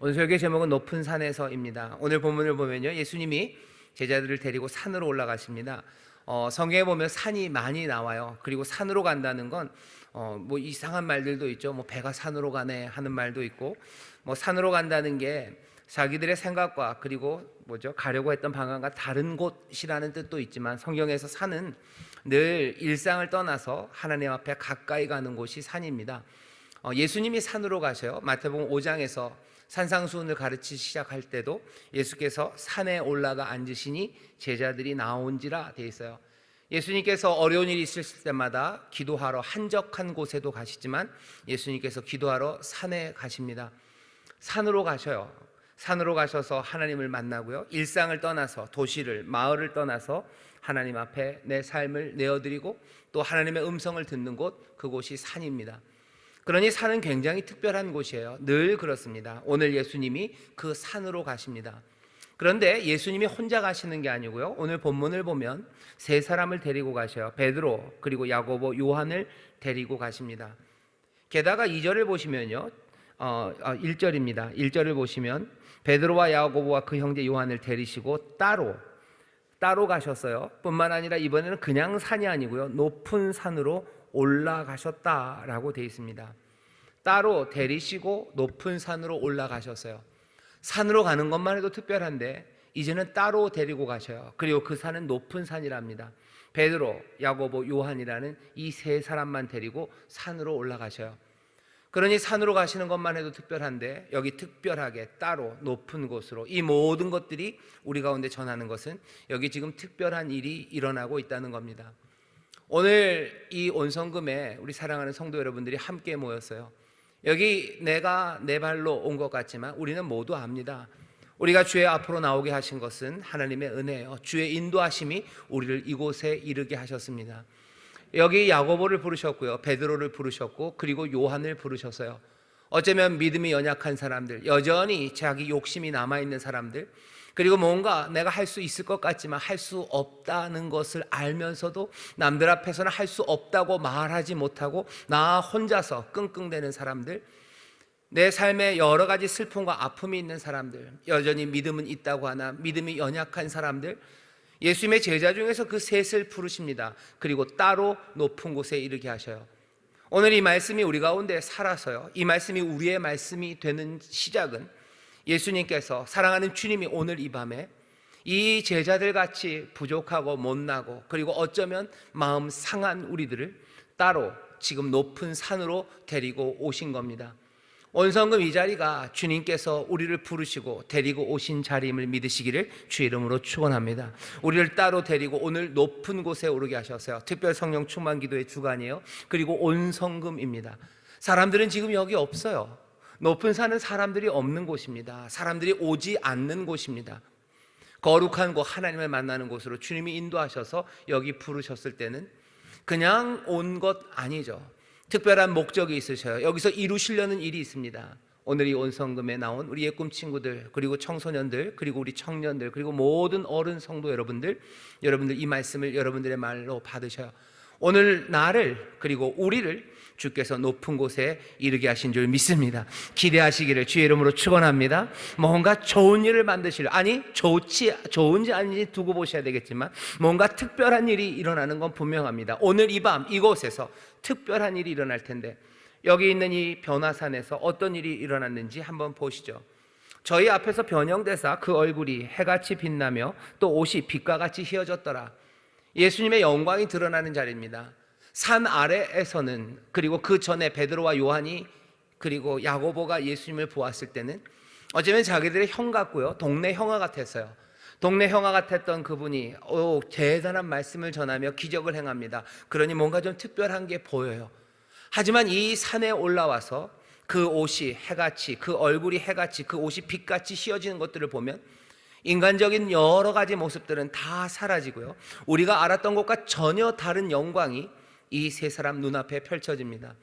오늘 설교 제목은 높은 산에서입니다. 오늘 본문을 보면요, 예수님이 제자들을 데리고 산으로 올라가십니다. 성경에 보면 산이 많이 나와요. 그리고 산으로 간다는 건 뭐 이상한 말들도 있죠. 뭐 배가 산으로 가네 하는 말도 있고, 뭐 산으로 간다는 게 자기들의 생각과 그리고 가려고 했던 방향과 다른 곳이라는 뜻도 있지만, 성경에서 산은 늘 일상을 떠나서 하나님 앞에 가까이 가는 곳이 산입니다. 예수님이 산으로 가셔요. 마태복음 5장에서 산상수훈을 가르치기 시작할 때도 예수께서 산에 올라가 앉으시니 제자들이 나온지라 되어 있어요. 예수님께서 어려운 일이 있을 때마다 기도하러 한적한 곳에도 가시지만 예수님께서 기도하러 산에 가십니다. 산으로 가셔요. 산으로 가셔서 하나님을 만나고요, 일상을 떠나서 도시를, 마을을 떠나서 하나님 앞에 내 삶을 내어드리고 또 하나님의 음성을 듣는 곳, 그곳이 산입니다. 그러니 산은 굉장히 특별한 곳이에요. 늘 그렇습니다. 오늘 예수님이 그 산으로 가십니다. 그런데 예수님이 혼자 가시는 게 아니고요, 오늘 본문을 보면 세 사람을 데리고 가셔요. 베드로, 그리고 야고보, 요한을 데리고 가십니다. 게다가 2절을 보시면요, 1절입니다. 1절을 보시면 베드로와 야고보와 그 형제 요한을 데리시고 따로 가셨어요. 뿐만 아니라 이번에는 그냥 산이 아니고요, 높은 산으로 올라가셨다라고 되어 있습니다. 따로 데리시고 높은 산으로 올라가셨어요. 산으로 가는 것만 해도 특별한데 이제는 따로 데리고 가셔요. 그리고 그 산은 높은 산이랍니다. 베드로, 야고보, 요한이라는 이 세 사람만 데리고 산으로 올라가셔요. 그러니 산으로 가시는 것만 해도 특별한데 여기 특별하게 따로 높은 곳으로, 이 모든 것들이 우리 가운데 전하는 것은 여기 지금 특별한 일이 일어나고 있다는 겁니다. 오늘 이 온성금에 우리 사랑하는 성도 여러분들이 함께 모였어요. 여기 내가 내 발로 온 것 같지만 우리는 모두 압니다. 우리가 주의 앞으로 나오게 하신 것은 하나님의 은혜예요. 주의 인도하심이 우리를 이곳에 이르게 하셨습니다. 여기 야고보를 부르셨고요, 베드로를 부르셨고, 그리고 요한을 부르셨어요. 어쩌면 믿음이 연약한 사람들, 여전히 자기 욕심이 남아있는 사람들, 그리고 뭔가 내가 할 수 있을 것 같지만 할 수 없다는 것을 알면서도 남들 앞에서는 할 수 없다고 말하지 못하고 나 혼자서 끙끙대는 사람들, 내 삶에 여러 가지 슬픔과 아픔이 있는 사람들, 여전히 믿음은 있다고 하나 믿음이 연약한 사람들, 예수님의 제자 중에서 그 셋을 부르십니다. 그리고 따로 높은 곳에 이르게 하셔요. 오늘 이 말씀이 우리 가운데 살아서요, 이 말씀이 우리의 말씀이 되는 시작은 예수님께서, 사랑하는 주님이 오늘 이 밤에 이 제자들같이 부족하고 못나고 그리고 어쩌면 마음 상한 우리들을 따로 지금 높은 산으로 데리고 오신 겁니다. 온성금 이 자리가 주님께서 우리를 부르시고 데리고 오신 자리임을 믿으시기를 주의 이름으로 축원합니다. 우리를 따로 데리고 오늘 높은 곳에 오르게 하셨어요. 특별 성령 충만 기도의 주간이에요. 그리고 온성금입니다. 사람들은 지금 여기 없어요. 높은 산은 사람들이 없는 곳입니다. 사람들이 오지 않는 곳입니다. 거룩한 곳, 하나님을 만나는 곳으로 주님이 인도하셔서 여기 부르셨을 때는 그냥 온 것 아니죠. 특별한 목적이 있으셔요. 여기서 이루시려는 일이 있습니다. 오늘 이 온성금에 나온 우리 예꿈 친구들, 그리고 청소년들, 그리고 우리 청년들, 그리고 모든 어른 성도 여러분들 이 말씀을 여러분들의 말로 받으셔요. 오늘 나를, 그리고 우리를 주께서 높은 곳에 이르게 하신 줄 믿습니다. 기대하시기를 주의 이름으로 축원합니다. 뭔가 좋은 일을 만드시려, 아니 좋은지 아닌지 두고 보셔야 되겠지만 뭔가 특별한 일이 일어나는 건 분명합니다. 오늘 이 밤 이곳에서 특별한 일이 일어날 텐데, 여기 있는 이 변화산에서 어떤 일이 일어났는지 한번 보시죠. 저희 앞에서 변형대사 그 얼굴이 해같이 빛나며 또 옷이 빛과 같이 휘어졌더라. 예수님의 영광이 드러나는 자리입니다. 산 아래에서는, 그리고 그 전에 베드로와 요한이 그리고 야고보가 예수님을 보았을 때는 어쩌면 자기들의 형 같고요, 동네 형아 같았어요. 동네 형아 같았던 그분이 대단한 말씀을 전하며 기적을 행합니다. 그러니 뭔가 좀 특별한 게 보여요. 하지만 이 산에 올라와서 그 옷이 해같이, 그 얼굴이 해같이, 그 옷이 빛같이 휘어지는 것들을 보면 인간적인 여러 가지 모습들은 다 사라지고요, 우리가 알았던 것과 전혀 다른 영광이 이 세 사람 눈앞에 펼쳐집니다.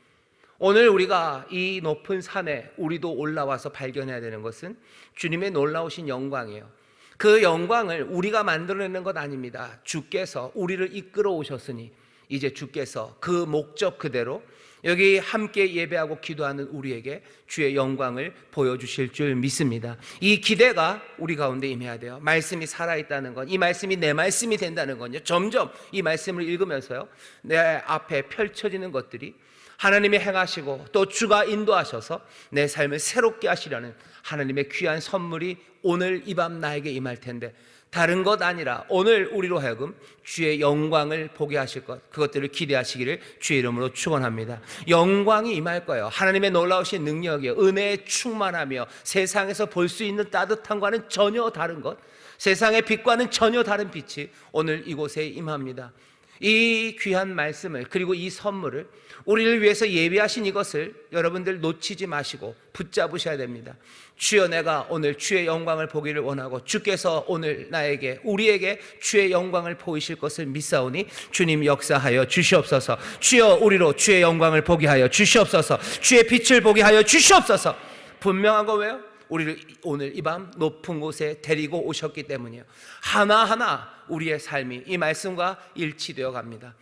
오늘 우리가 이 높은 산에 우리도 올라와서 발견해야 되는 것은 주님의 놀라우신 영광이에요. 그 영광을 우리가 만들어내는 것 아닙니다. 주께서 우리를 이끌어 오셨으니 이제 주께서 그 목적 그대로 여기 함께 예배하고 기도하는 우리에게 주의 영광을 보여주실 줄 믿습니다. 이 기대가 우리 가운데 임해야 돼요. 말씀이 살아있다는 건, 이 말씀이 내 말씀이 된다는 건요, 점점 이 말씀을 읽으면서요, 내 앞에 펼쳐지는 것들이 하나님이 행하시고 또 주가 인도하셔서 내 삶을 새롭게 하시려는 하나님의 귀한 선물이 오늘 이 밤 나에게 임할 텐데, 다른 것 아니라 오늘 우리로 하여금 주의 영광을 보게 하실 것, 그것들을 기대하시기를 주의 이름으로 축원합니다. 영광이 임할 거예요. 하나님의 놀라우신 능력이요, 은혜에 충만하며 세상에서 볼 수 있는 따뜻함과는 전혀 다른 것, 세상의 빛과는 전혀 다른 빛이 오늘 이곳에 임합니다. 이 귀한 말씀을, 그리고 이 선물을, 우리를 위해서 예비하신 이것을 여러분들 놓치지 마시고 붙잡으셔야 됩니다. 주여, 내가 오늘 주의 영광을 보기를 원하고 주께서 오늘 나에게, 우리에게 주의 영광을 보이실 것을 믿사오니 주님 역사하여 주시옵소서. 주여, 우리로 주의 영광을 보게 하여 주시옵소서. 주의 빛을 보게 하여 주시옵소서. 분명한 거 왜요? 우리를 오늘 이 밤 높은 곳에 데리고 오셨기 때문이에요. 하나하나 우리의 삶이 이 말씀과 일치되어 갑니다.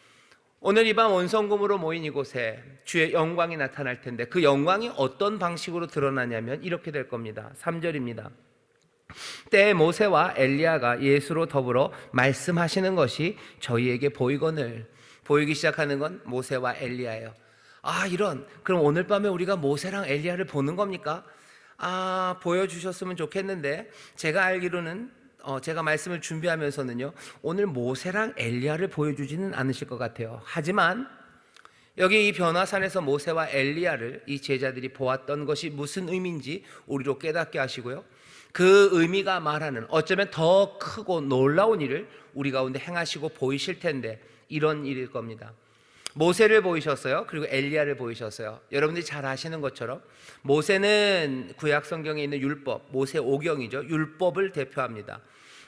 오늘 이 밤 원성금으로 모인 이곳에 주의 영광이 나타날 텐데, 그 영광이 어떤 방식으로 드러나냐면 이렇게 될 겁니다. 3절입니다. 때에 모세와 엘리야가 예수로 더불어 말씀하시는 것이 저희에게 보이거늘. 보이기 시작하는 건 모세와 엘리야예요. 그럼 오늘 밤에 우리가 모세랑 엘리야를 보는 겁니까? 보여주셨으면 좋겠는데, 제가 알기로는 제가 말씀을 준비하면서는요, 오늘 모세랑 엘리야를 보여주지는 않으실 것 같아요. 하지만 여기 이 변화산에서 모세와 엘리야를 이 제자들이 보았던 것이 무슨 의미인지 우리로 깨닫게 하시고요, 그 의미가 말하는 어쩌면 더 크고 놀라운 일을 우리 가운데 행하시고 보이실 텐데, 이런 일일 겁니다. 모세를 보이셨어요. 그리고 엘리야를 보이셨어요. 여러분들이 잘 아시는 것처럼 모세는 구약 성경에 있는 율법, 모세 오경이죠. 율법을 대표합니다.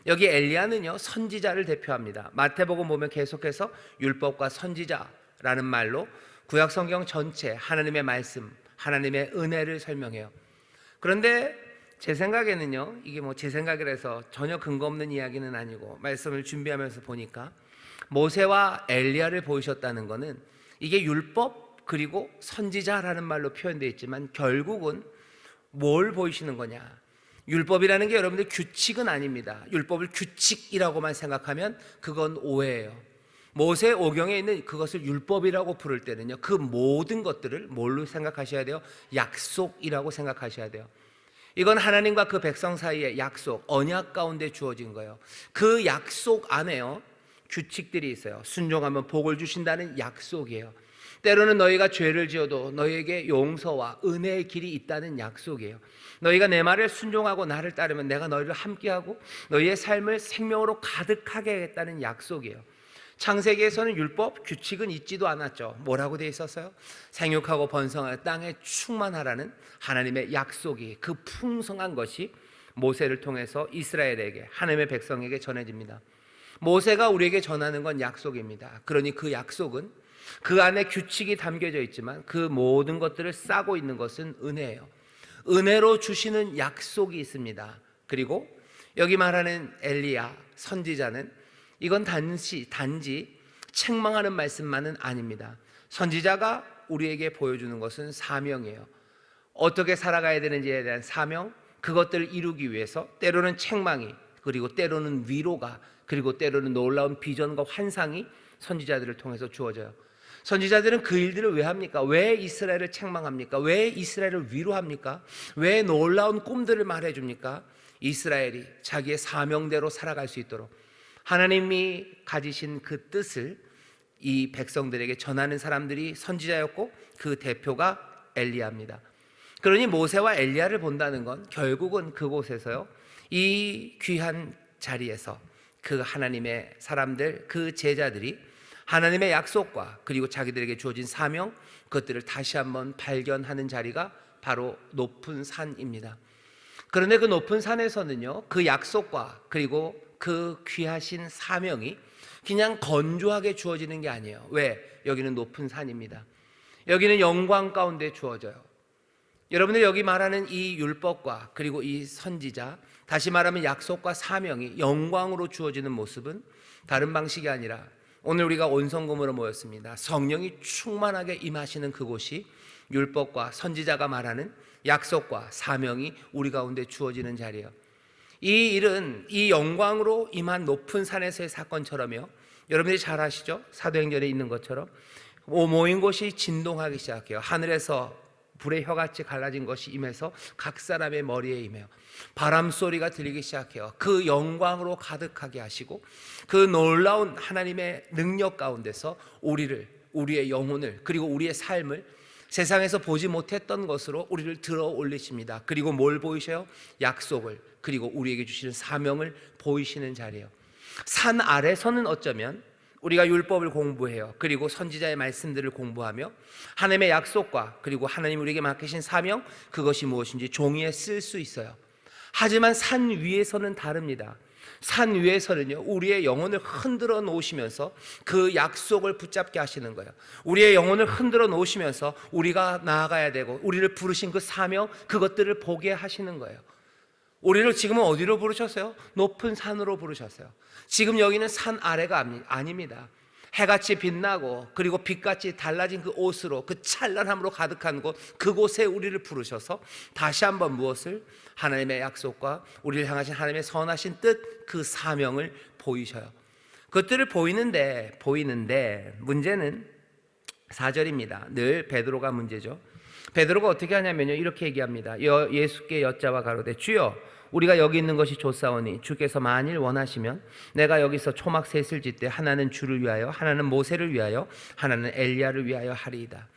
여기 엘리야는요, 선지자를 대표합니다. 마태복음 보면 계속해서 율법과 선지자라는 말로 구약 성경 전체 하나님의 말씀, 하나님의 은혜를 설명해요. 그런데 제 생각에는요, 이게 제 생각이라서 전혀 근거 없는 이야기는 아니고, 말씀을 준비하면서 보니까 모세와 엘리야를 보이셨다는 것은 이게 율법 그리고 선지자라는 말로 표현되어 있지만 결국은 뭘 보이시는 거냐? 율법이라는 게 여러분들 규칙은 아닙니다. 율법을 규칙이라고만 생각하면 그건 오해예요. 모세 오경에 있는 그것을 율법이라고 부를 때는요, 그 모든 것들을 뭘로 생각하셔야 돼요? 약속이라고 생각하셔야 돼요. 이건 하나님과 그 백성 사이의 약속, 언약 가운데 주어진 거예요. 그 약속 안에요, 규칙들이 있어요. 순종하면 복을 주신다는 약속이에요. 때로는 너희가 죄를 지어도 너희에게 용서와 은혜의 길이 있다는 약속이에요. 너희가 내 말을 순종하고 나를 따르면 내가 너희를 함께하고 너희의 삶을 생명으로 가득하게 하겠다는 약속이에요. 창세기에서는 율법, 규칙은 있지도 않았죠. 뭐라고 되어 있었어요? 생육하고 번성하여 땅에 충만하라는 하나님의 약속이, 그 풍성한 것이 모세를 통해서 이스라엘에게, 하나님의 백성에게 전해집니다. 모세가 우리에게 전하는 건 약속입니다. 그러니 그 약속은, 그 안에 규칙이 담겨져 있지만 그 모든 것들을 싸고 있는 것은 은혜예요. 은혜로 주시는 약속이 있습니다. 그리고 여기 말하는 엘리야 선지자는, 이건 단지 책망하는 말씀만은 아닙니다. 선지자가 우리에게 보여주는 것은 사명이에요. 어떻게 살아가야 되는지에 대한 사명, 그것들을 이루기 위해서 때로는 책망이, 그리고 때로는 위로가, 그리고 때로는 놀라운 비전과 환상이 선지자들을 통해서 주어져요. 선지자들은 그 일들을 왜 합니까? 왜 이스라엘을 책망합니까? 왜 이스라엘을 위로합니까? 왜 놀라운 꿈들을 말해줍니까? 이스라엘이 자기의 사명대로 살아갈 수 있도록 하나님이 가지신 그 뜻을 이 백성들에게 전하는 사람들이 선지자였고, 그 대표가 엘리야입니다. 그러니 모세와 엘리야를 본다는 건 결국은 그곳에서요, 이 귀한 자리에서 그 하나님의 사람들, 그 제자들이 하나님의 약속과 그리고 자기들에게 주어진 사명, 그것들을 다시 한번 발견하는 자리가 바로 높은 산입니다. 그런데 그 높은 산에서는요, 그 약속과 그리고 그 귀하신 사명이 그냥 건조하게 주어지는 게 아니에요. 왜? 여기는 높은 산입니다. 여기는 영광 가운데 주어져요. 여러분들 여기 말하는 이 율법과 그리고 이 선지자, 다시 말하면 약속과 사명이 영광으로 주어지는 모습은 다른 방식이 아니라 오늘 우리가 온성금으로 모였습니다. 성령이 충만하게 임하시는 그곳이 율법과 선지자가 말하는 약속과 사명이 우리 가운데 주어지는 자리예요. 이 일은 이 영광으로 임한 높은 산에서의 사건처럼요, 여러분들이 잘 아시죠? 사도행전에 있는 것처럼 모인 곳이 진동하기 시작해요. 하늘에서 불의 혀같이 갈라진 것이 임해서 각 사람의 머리에 임해요. 바람 소리가 들리기 시작해요. 그 영광으로 가득하게 하시고 그 놀라운 하나님의 능력 가운데서 우리의 영혼을, 그리고 우리의 삶을 세상에서 보지 못했던 것으로 우리를 들어 올리십니다. 그리고 뭘 보이셔요? 약속을, 그리고 우리에게 주시는 사명을 보이시는 자리예요. 산 아래서는 어쩌면 우리가 율법을 공부해요. 그리고 선지자의 말씀들을 공부하며 하나님의 약속과 그리고 하나님 우리에게 맡기신 사명, 그것이 무엇인지 종이에 쓸 수 있어요. 하지만 산 위에서는 다릅니다. 산 위에서는요, 우리의 영혼을 흔들어 놓으시면서 그 약속을 붙잡게 하시는 거예요. 우리의 영혼을 흔들어 놓으시면서 우리가 나아가야 되고 우리를 부르신 그 사명, 그것들을 보게 하시는 거예요. 우리를 지금은 어디로 부르셨어요? 높은 산으로 부르셨어요. 지금 여기는 산 아래가 아닙니다. 해같이 빛나고 그리고 빛같이 달라진 그 옷으로, 그 찬란함으로 가득한 곳, 그곳에 우리를 부르셔서 다시 한번 무엇을? 하나님의 약속과 우리를 향하신 하나님의 선하신 뜻, 그 사명을 보이셔요. 그것들을 보이는데 문제는 4절입니다. 늘 베드로가 문제죠. 베드로가 어떻게 하냐면요, 이렇게 얘기합니다. 예수께 여짜와 가로되 주여, 우리가 여기 있는 것이 좋사오니 주께서 만일 원하시면 내가 여기서 초막 셋을 짓되 하나는 주를 위하여, 하나는 모세를 위하여, 하나는 엘리야를 위하여 하리이다.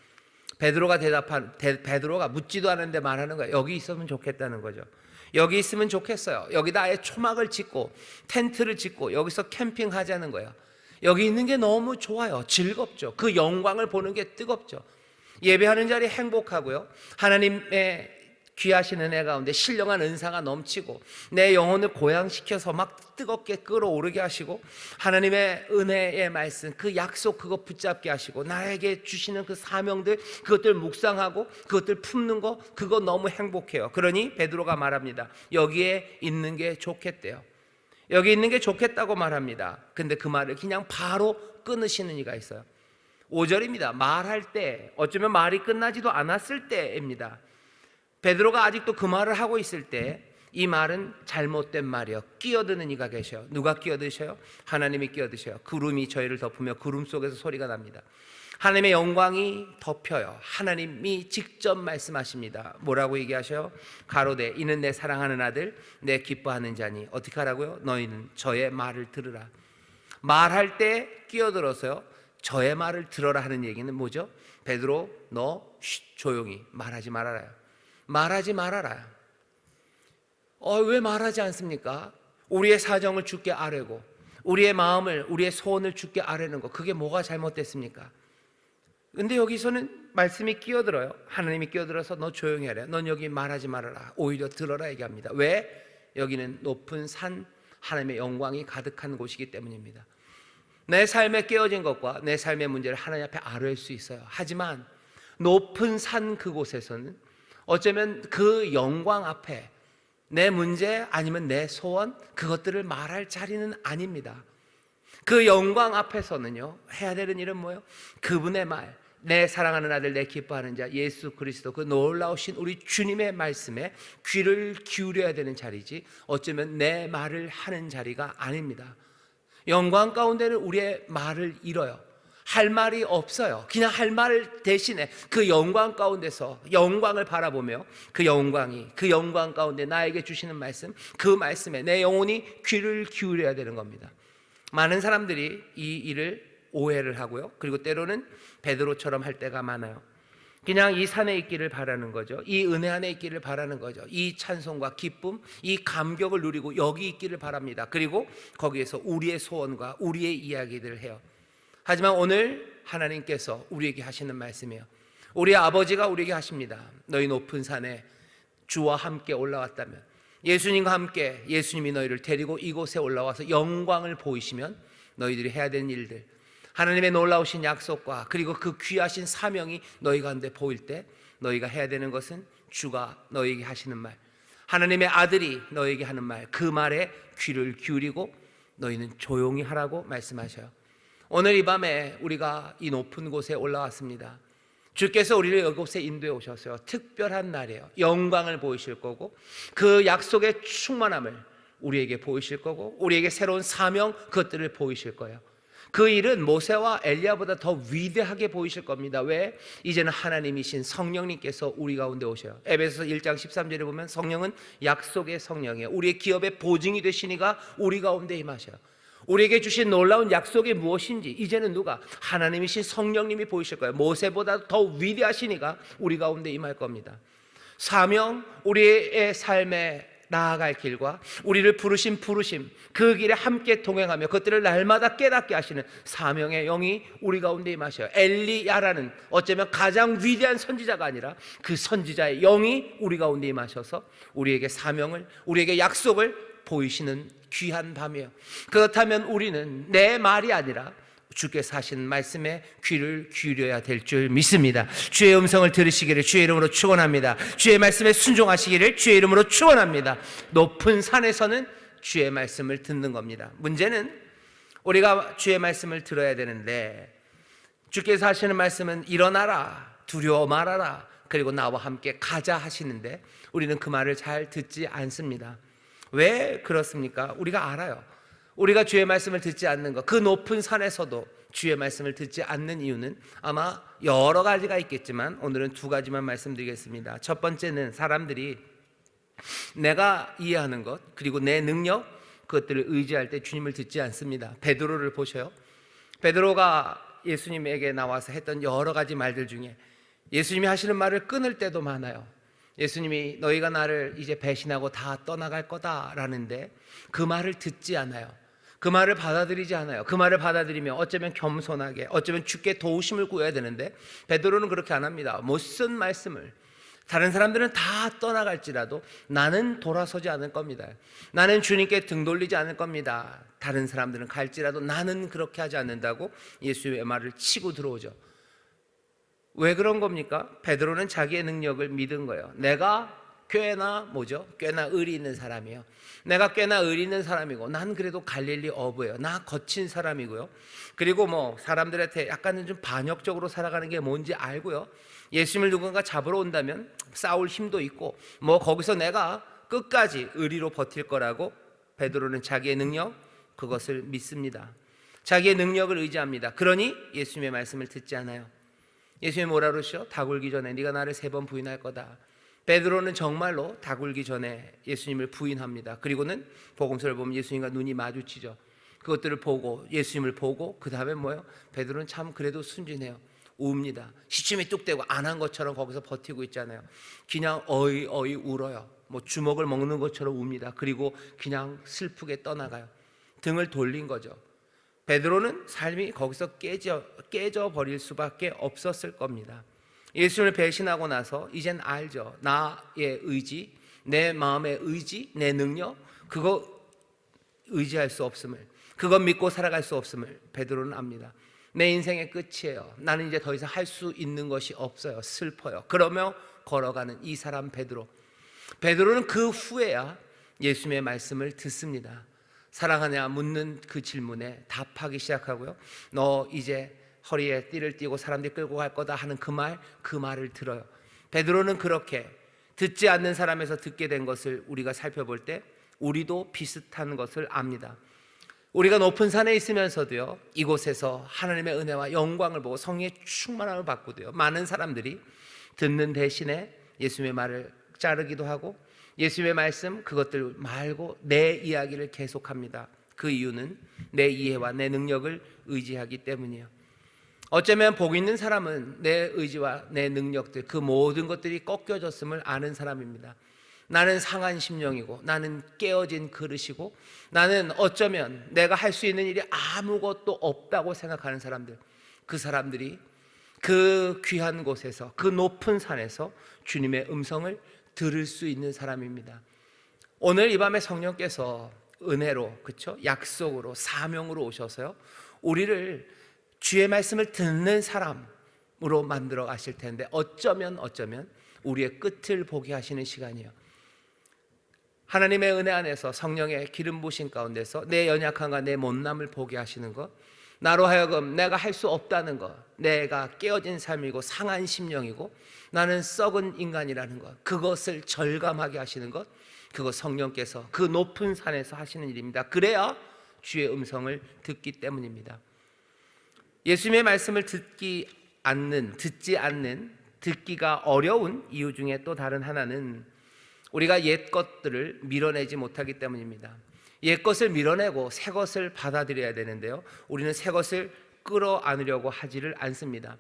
베드로가 묻지도 않은데 말하는 거예요. 여기 있으면 좋겠다는 거죠. 여기 있으면 좋겠어요. 여기다 아예 초막을 짓고 텐트를 짓고 여기서 캠핑하자는 거예요. 여기 있는 게 너무 좋아요. 즐겁죠. 그 영광을 보는 게 뜨겁죠. 예배하는 자리 행복하고요, 하나님의 귀하신 은혜 가운데 신령한 은사가 넘치고 내 영혼을 고양시켜서 막 뜨겁게 끌어오르게 하시고 하나님의 은혜의 말씀, 그 약속, 그거 붙잡게 하시고 나에게 주시는 그 사명들, 그것들 묵상하고 그것들 품는 거, 그거 너무 행복해요. 그러니 베드로가 말합니다. 여기에 있는 게 좋겠대요. 여기 있는 게 좋겠다고 말합니다. 근데 그 말을 그냥 바로 끊으시는 이가 있어요. 5절입니다. 말할 때, 어쩌면 말이 끝나지도 않았을 때입니다. 베드로가 아직도 그 말을 하고 있을 때 이 말은 잘못된 말이요, 끼어드는 이가 계셔요. 누가 끼어드셔요? 하나님이 끼어드셔요. 구름이 저희를 덮으며 구름 속에서 소리가 납니다. 하나님의 영광이 덮여요. 하나님이 직접 말씀하십니다. 뭐라고 얘기하셔요? 가로되 이는 내 사랑하는 아들, 내 기뻐하는 자니 어떻게 하라고요? 너희는 저의 말을 들으라. 말할 때 끼어들어서요, 저의 말을 들어라 하는 얘기는 뭐죠? 베드로, 너 조용히 말하지 말아라. 말하지 말아라. 왜 말하지 않습니까? 우리의 사정을 주께 아뢰고 우리의 마음을, 우리의 소원을 주께 아뢰는 거, 그게 뭐가 잘못됐습니까? 근데 여기서는 말씀이 끼어들어요. 하나님이 끼어들어서 너 조용히 하래. 넌 여기 말하지 말아라. 오히려 들어라 얘기합니다. 왜? 여기는 높은 산, 하나님의 영광이 가득한 곳이기 때문입니다. 내 삶에 깨어진 것과 내 삶의 문제를 하나님 앞에 아뢰을 수 있어요. 하지만 높은 산 그곳에서는 어쩌면 그 영광 앞에 내 문제 아니면 내 소원, 그것들을 말할 자리는 아닙니다. 그 영광 앞에서는요, 해야 되는 일은 뭐예요? 그분의 말, 내 사랑하는 아들, 내 기뻐하는 자 예수 그리스도, 그 놀라우신 우리 주님의 말씀에 귀를 기울여야 되는 자리지 어쩌면 내 말을 하는 자리가 아닙니다. 영광 가운데는 우리의 말을 잃어요. 할 말이 없어요. 그냥 할 말 대신에 그 영광 가운데서 영광을 바라보며 그 영광 가운데 나에게 주시는 말씀, 그 말씀에 내 영혼이 귀를 기울여야 되는 겁니다. 많은 사람들이 이 일을 오해를 하고요, 그리고 때로는 베드로처럼 할 때가 많아요. 그냥 이 산에 있기를 바라는 거죠. 이 은혜 안에 있기를 바라는 거죠. 이 찬송과 기쁨, 이 감격을 누리고 여기 있기를 바랍니다. 그리고 거기에서 우리의 소원과 우리의 이야기들을 해요. 하지만 오늘 하나님께서 우리에게 하시는 말씀이에요. 우리 아버지가 우리에게 하십니다. 너희 높은 산에 주와 함께 올라왔다면, 예수님과 함께 예수님이 너희를 데리고 이곳에 올라와서 영광을 보이시면 너희들이 해야 되는 일들, 하나님의 놀라우신 약속과 그리고 그 귀하신 사명이 너희 가운데 보일 때 너희가 해야 되는 것은 주가 너희에게 하시는 말, 하나님의 아들이 너희에게 하는 말, 그 말에 귀를 기울이고 너희는 조용히 하라고 말씀하셔요. 오늘 이 밤에 우리가 이 높은 곳에 올라왔습니다. 주께서 우리를 이곳에 인도해 오셨어요. 특별한 날이에요. 영광을 보이실 거고 그 약속의 충만함을 우리에게 보이실 거고 우리에게 새로운 사명 그것들을 보이실 거예요. 그 일은 모세와 엘리야보다 더 위대하게 보이실 겁니다. 왜? 이제는 하나님이신 성령님께서 우리 가운데 오셔요. 에베소서 1장 13절에 보면 성령은 약속의 성령이에요. 우리의 기업의 보증이 되시니가 우리 가운데 임하셔요. 우리에게 주신 놀라운 약속이 무엇인지 이제는 누가? 하나님이신 성령님이 보이실 거예요. 모세보다 더 위대하시니까 우리 가운데 임할 겁니다. 사명, 우리의 삶에 나아갈 길과 우리를 부르신 부르심 그 길에 함께 동행하며 그것들을 날마다 깨닫게 하시는 사명의 영이 우리 가운데 임하셔요. 엘리야라는 어쩌면 가장 위대한 선지자가 아니라 그 선지자의 영이 우리 가운데 임하셔서 우리에게 사명을 우리에게 약속을 보이시는 귀한 밤이에요. 그렇다면 우리는 내 말이 아니라 주께서 하신 말씀에 귀를 기울여야 될 줄 믿습니다. 주의 음성을 들으시기를 주의 이름으로 축원합니다. 주의 말씀에 순종하시기를 주의 이름으로 축원합니다. 높은 산에서는 주의 말씀을 듣는 겁니다. 문제는 우리가 주의 말씀을 들어야 되는데 주께서 하시는 말씀은 일어나라, 두려워 말아라, 그리고 나와 함께 가자 하시는데 우리는 그 말을 잘 듣지 않습니다. 왜 그렇습니까? 우리가 알아요. 우리가 주의 말씀을 듣지 않는 것, 그 높은 산에서도 주의 말씀을 듣지 않는 이유는 아마 여러 가지가 있겠지만 오늘은 두 가지만 말씀드리겠습니다. 첫 번째는 사람들이 내가 이해하는 것 그리고 내 능력 그것들을 의지할 때 주님을 듣지 않습니다. 베드로를 보셔요. 베드로가 예수님에게 나와서 했던 여러 가지 말들 중에 예수님이 하시는 말을 끊을 때도 많아요. 예수님이 너희가 나를 이제 배신하고 다 떠나갈 거다라는데 그 말을 듣지 않아요. 그 말을 받아들이지 않아요. 그 말을 받아들이면 어쩌면 겸손하게 어쩌면 주께 도우심을 구해야 되는데 베드로는 그렇게 안 합니다. 못 쓴 말씀을 다른 사람들은 다 떠나갈지라도 나는 돌아서지 않을 겁니다. 나는 주님께 등 돌리지 않을 겁니다. 다른 사람들은 갈지라도 나는 그렇게 하지 않는다고 예수의 말을 치고 들어오죠. 왜 그런 겁니까? 베드로는 자기의 능력을 믿은 거예요. 내가 꽤나 의리 있는 사람이에요. 내가 꽤나 의리 있는 사람이고 난 그래도 갈릴리 어부예요. 나 거친 사람이고요. 그리고 사람들한테 약간은 좀 반역적으로 살아가는 게 뭔지 알고요. 예수님을 누군가 잡으러 온다면 싸울 힘도 있고 거기서 내가 끝까지 의리로 버틸 거라고 베드로는 자기의 능력 그것을 믿습니다. 자기의 능력을 의지합니다. 그러니 예수님의 말씀을 듣지 않아요. 예수님이 뭐라 그러시죠? 다 굴기 전에 네가 나를 3번 부인할 거다. 베드로는 정말로 다 굴기 전에 예수님을 부인합니다. 그리고는 복음서를 보면 예수님과 눈이 마주치죠. 그것들을 보고 예수님을 보고 그 다음에 뭐예요? 베드로는 참 그래도 순진해요. 웁니다. 시침이 뚝 떼고 안 한 것처럼 거기서 버티고 있잖아요. 그냥 어이 울어요. 주먹을 먹는 것처럼 웁니다. 그리고 그냥 슬프게 떠나가요. 등을 돌린 거죠. 베드로는 삶이 거기서 깨져 버릴 수밖에 없었을 겁니다. 예수님을 배신하고 나서 이젠 알죠. 나의 의지, 내 마음의 의지, 내 능력 그거 의지할 수 없음을, 그거 믿고 살아갈 수 없음을 베드로는 압니다. 내 인생의 끝이에요. 나는 이제 더 이상 할 수 있는 것이 없어요. 슬퍼요. 그러며 걸어가는 이 사람 베드로는 그 후에야 예수님의 말씀을 듣습니다. 사랑하냐 묻는 그 질문에 답하기 시작하고요. 너 이제 허리에 띠를 띠고 사람들이 끌고 갈 거다 하는 그 말을 들어요. 베드로는 그렇게 듣지 않는 사람에서 듣게 된 것을 우리가 살펴볼 때 우리도 비슷한 것을 압니다. 우리가 높은 산에 있으면서도요, 이곳에서 하나님의 은혜와 영광을 보고 성령의 충만함을 받고도요, 많은 사람들이 듣는 대신에 예수님의 말을 자르기도 하고 예수님의 말씀 그것들 말고 내 이야기를 계속합니다. 그 이유는 내 이해와 내 능력을 의지하기 때문이에요. 어쩌면 복 있는 사람은 내 의지와 내 능력들 그 모든 것들이 꺾여졌음을 아는 사람입니다. 나는 상한 심령이고 나는 깨어진 그릇이고 나는 어쩌면 내가 할 수 있는 일이 아무것도 없다고 생각하는 사람들, 그 사람들이 그 귀한 곳에서 그 높은 산에서 주님의 음성을 들을 수 있는 사람입니다. 오늘 이 밤에 성령께서 은혜로, 그렇죠? 약속으로, 사명으로 오셔서요, 우리를 주의 말씀을 듣는 사람으로 만들어 가실 텐데 어쩌면 우리의 끝을 보게 하시는 시간이에요. 하나님의 은혜 안에서 성령의 기름 부으신 가운데서 내 연약함과 내 못남을 보게 하시는 것, 나로 하여금 내가 할 수 없다는 것, 내가 깨어진 삶이고 상한 심령이고 나는 썩은 인간이라는 것, 그것을 절감하게 하시는 것, 그것 성령께서 그 높은 산에서 하시는 일입니다. 그래야 주의 음성을 듣기 때문입니다. 예수님의 말씀을 듣지 않는 듣기가 어려운 이유 중에 또 다른 하나는 우리가 옛 것들을 밀어내지 못하기 때문입니다. 옛 것을 밀어내고 새 것을 받아들여야 되는데요, 우리는 새 것을 끌어안으려고 하지를 않습니다.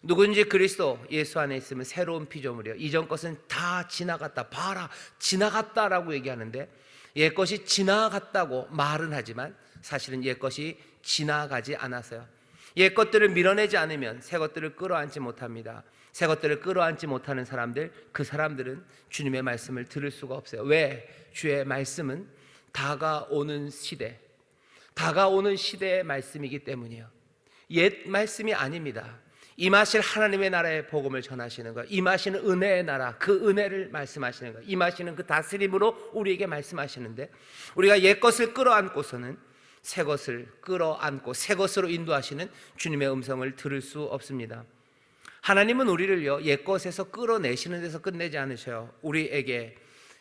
누구든지 그리스도 예수 안에 있으면 새로운 피조물이요, 이전 것은 다 지나갔다, 봐라 지나갔다라고 얘기하는데, 옛 것이 지나갔다고 말은 하지만 사실은 옛 것이 지나가지 않았어요. 옛 것들을 밀어내지 않으면 새 것들을 끌어안지 못합니다. 새 것들을 끌어안지 못하는 사람들, 그 사람들은 주님의 말씀을 들을 수가 없어요. 왜? 주의 말씀은 다가오는 시대의 말씀이기 때문이에요. 옛 말씀이 아닙니다. 임하실 하나님의 나라의 복음을 전하시는 것, 임하시는 은혜의 나라, 그 은혜를 말씀하시는 것, 임하시는 그 다스림으로 우리에게 말씀하시는데, 우리가 옛 것을 끌어안고서는 새 것을 끌어안고 새 것으로 인도하시는 주님의 음성을 들을 수 없습니다. 하나님은 우리를요, 옛 것에서 끌어내시는 데서 끝내지 않으셔요. 우리에게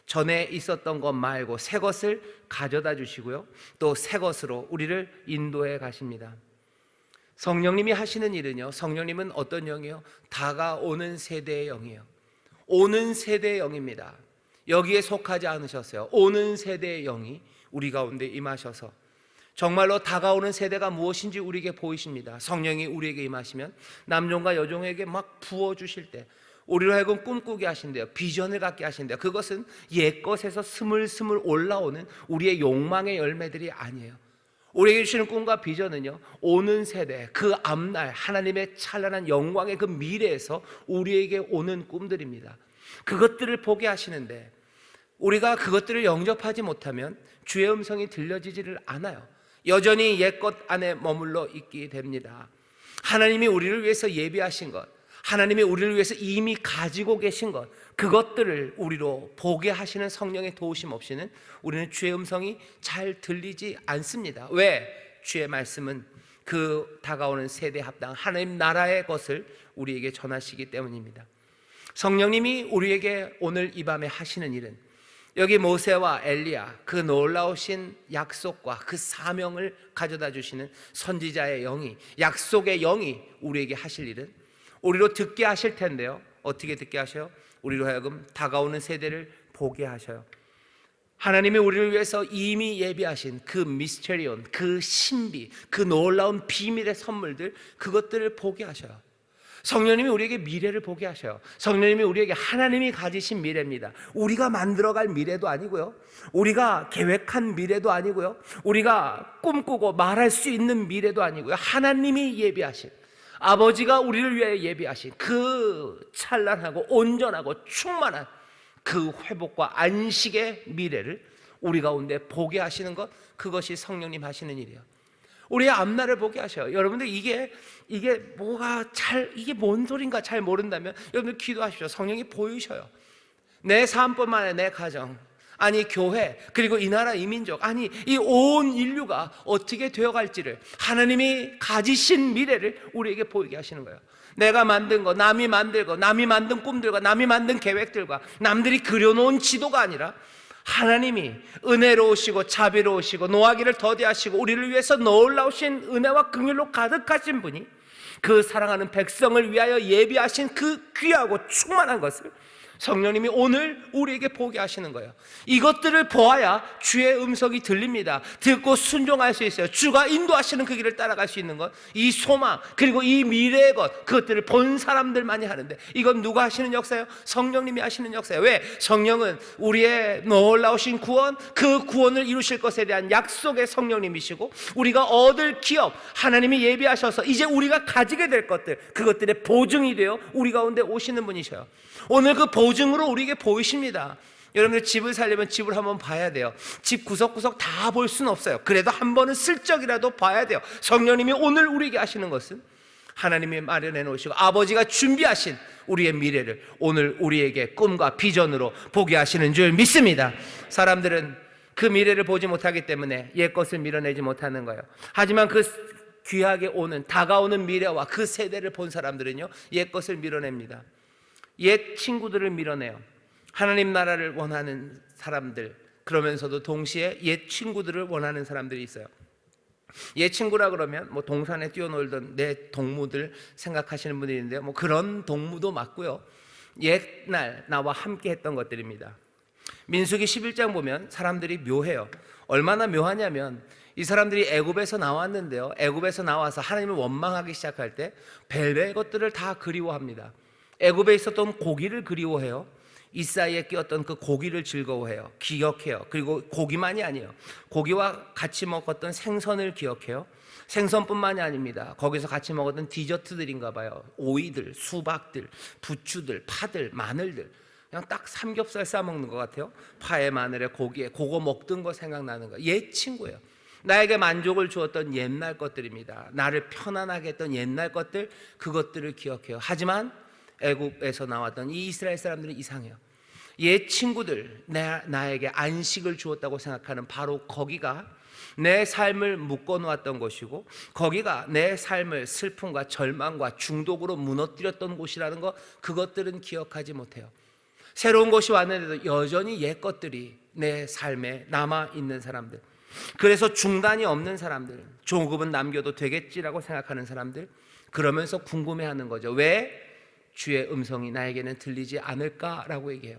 전에 있었던 것 말고 새 것을 가져다 주시고요, 또 새 것으로 우리를 인도해 가십니다. 성령님이 하시는 일은요, 성령님은 어떤 영이요? 다가오는 세대의 영이에요. 오는 세대의 영입니다. 여기에 속하지 않으셨어요. 오는 세대의 영이 우리 가운데 임하셔서 정말로 다가오는 세대가 무엇인지 우리에게 보이십니다. 성령이 우리에게 임하시면 남종과 여종에게 막 부어주실 때 우리로 하여금 꿈꾸게 하신대요. 비전을 갖게 하신대요. 그것은 옛것에서 스물스물 올라오는 우리의 욕망의 열매들이 아니에요. 우리에게 주시는 꿈과 비전은요, 오는 세대, 그 앞날 하나님의 찬란한 영광의 그 미래에서 우리에게 오는 꿈들입니다. 그것들을 보게 하시는데, 우리가 그것들을 영접하지 못하면 주의 음성이 들려지지를 않아요. 여전히 옛것 안에 머물러 있게 됩니다. 하나님이 우리를 위해서 예비하신 것, 하나님이 우리를 위해서 이미 가지고 계신 것, 그것들을 우리로 보게 하시는 성령의 도우심 없이는 우리는 주의 음성이 잘 들리지 않습니다. 왜? 주의 말씀은 그 다가오는 세대에 합당한 하나님 나라의 것을 우리에게 전하시기 때문입니다. 성령님이 우리에게 오늘 이 밤에 하시는 일은, 여기 모세와 엘리야, 그 놀라우신 약속과 그 사명을 가져다 주시는 선지자의 영이, 약속의 영이 우리에게 하실 일은 우리로 듣게 하실 텐데요, 어떻게 듣게 하셔요? 우리로 하여금 다가오는 세대를 보게 하셔요. 하나님이 우리를 위해서 이미 예비하신 그 미스테리온, 그 신비, 그 놀라운 비밀의 선물들, 그것들을 보게 하셔요. 성령님이 우리에게 미래를 보게 하셔요. 성령님이 우리에게 하나님이 가지신 미래입니다. 우리가 만들어갈 미래도 아니고요, 우리가 계획한 미래도 아니고요, 우리가 꿈꾸고 말할 수 있는 미래도 아니고요, 하나님이 예비하신, 아버지가 우리를 위해 예비하신 그 찬란하고 온전하고 충만한 그 회복과 안식의 미래를 우리 가운데 보게 하시는 것, 그것이 성령님 하시는 일이에요. 우리의 앞날을 보게 하셔요. 여러분들 이게 뭔 소린가 잘 모른다면 여러분들 기도하십시오. 성령이 보이셔요. 내 삶뿐만 아니라 내 가정, 아니 교회, 그리고 이 나라 이 민족, 아니 이 온 인류가 어떻게 되어갈지를, 하나님이 가지신 미래를 우리에게 보이게 하시는 거예요. 내가 만든 거, 남이 만들고, 남이 만든 꿈들과 남이 만든 계획들과 남들이 그려놓은 지도가 아니라 하나님이 은혜로우시고 자비로우시고 노하기를 더디하시고 우리를 위해서 놀라우신 은혜와 긍휼로 가득하신 분이 그 사랑하는 백성을 위하여 예비하신 그 귀하고 충만한 것을 성령님이 오늘 우리에게 보게 하시는 거예요. 이것들을 보아야 주의 음성이 들립니다. 듣고 순종할 수 있어요. 주가 인도하시는 그 길을 따라갈 수 있는 것, 이 소망, 그리고 이 미래의 것, 그것들을 본 사람들만이 하는데, 이건 누가 하시는 역사예요? 성령님이 하시는 역사예요. 왜? 성령은 우리의 놀라우신 구원, 그 구원을 이루실 것에 대한 약속의 성령님이시고, 우리가 얻을 기업, 하나님이 예비하셔서 이제 우리가 가지게 될 것들, 그것들의 보증이 되어 우리 가운데 오시는 분이셔요. 오늘 그 보증으로 우리에게 보이십니다. 여러분들 집을 살려면 집을 한번 봐야 돼요. 집 구석구석 다 볼 수는 없어요. 그래도 한 번은 슬쩍이라도 봐야 돼요. 성령님이 오늘 우리에게 하시는 것은 하나님이 마련해 놓으시고 아버지가 준비하신 우리의 미래를 오늘 우리에게 꿈과 비전으로 보게 하시는 줄 믿습니다. 사람들은 그 미래를 보지 못하기 때문에 옛것을 밀어내지 못하는 거예요. 하지만 그 귀하게 오는 다가오는 미래와 그 세대를 본 사람들은요, 옛것을 밀어냅니다. 옛 친구들을 밀어내요. 하나님 나라를 원하는 사람들, 그러면서도 동시에 옛 친구들을 원하는 사람들이 있어요. 옛 친구라 그러면 뭐 동산에 뛰어놀던 내 동무들 생각하시는 분들이 있는데, 뭐 그런 동무도 맞고요, 옛날 나와 함께 했던 것들입니다. 민수기 11장 보면 사람들이 묘해요. 얼마나 묘하냐면, 이 사람들이 애굽에서 나왔는데요, 애굽에서 나와서 하나님을 원망하기 시작할 때 별별 것들을 다 그리워합니다. 애굽에 있었던 고기를 그리워해요. 이사이에 끼었던 그 고기를 즐거워해요. 기억해요. 그리고 고기만이 아니에요. 고기와 같이 먹었던 생선을 기억해요. 생선뿐만이 아닙니다. 거기서 같이 먹었던 디저트들인가 봐요. 오이들, 수박들, 부추들, 파들, 마늘들. 그냥 딱 삼겹살 싸먹는 것 같아요. 파에 마늘에 고기에 그거 먹던 거 생각나는 거. 옛 친구예요. 나에게 만족을 주었던 옛날 것들입니다. 나를 편안하게 했던 옛날 것들, 그것들을 기억해요. 하지만 애굽에서 나왔던 이 이스라엘 사람들은 이상해요. 옛 친구들, 나에게 안식을 주었다고 생각하는 바로 거기가 내 삶을 묶어놓았던 곳이고, 거기가 내 삶을 슬픔과 절망과 중독으로 무너뜨렸던 곳이라는 것, 그것들은 기억하지 못해요. 새로운 것이 왔는데도 여전히 옛 것들이 내 삶에 남아있는 사람들, 그래서 중단이 없는 사람들, 조금은 남겨도 되겠지라고 생각하는 사람들, 그러면서 궁금해하는 거죠. 왜 주의 음성이 나에게는 들리지 않을까라고 얘기해요.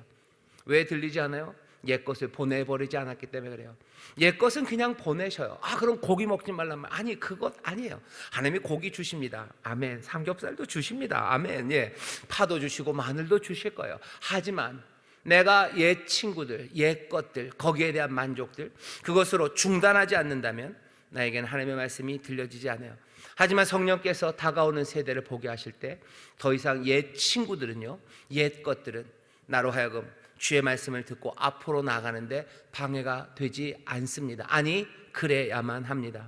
왜 들리지 않아요? 옛것을 보내버리지 않았기 때문에 그래요. 옛것은 그냥 보내셔요. 그럼 고기 먹지 말란 말. 아니, 그것 아니에요. 하나님이 고기 주십니다. 아멘. 삼겹살도 주십니다. 아멘. 예. 파도 주시고 마늘도 주실 거예요. 하지만 내가 옛 친구들, 옛 것들, 거기에 대한 만족들, 그것으로 중단하지 않는다면 나에게는 하나님의 말씀이 들려지지 않아요. 하지만 성령께서 다가오는 세대를 보게 하실 때 더 이상 옛 친구들은요, 옛 것들은 나로 하여금 주의 말씀을 듣고 앞으로 나가는데 방해가 되지 않습니다. 아니, 그래야만 합니다.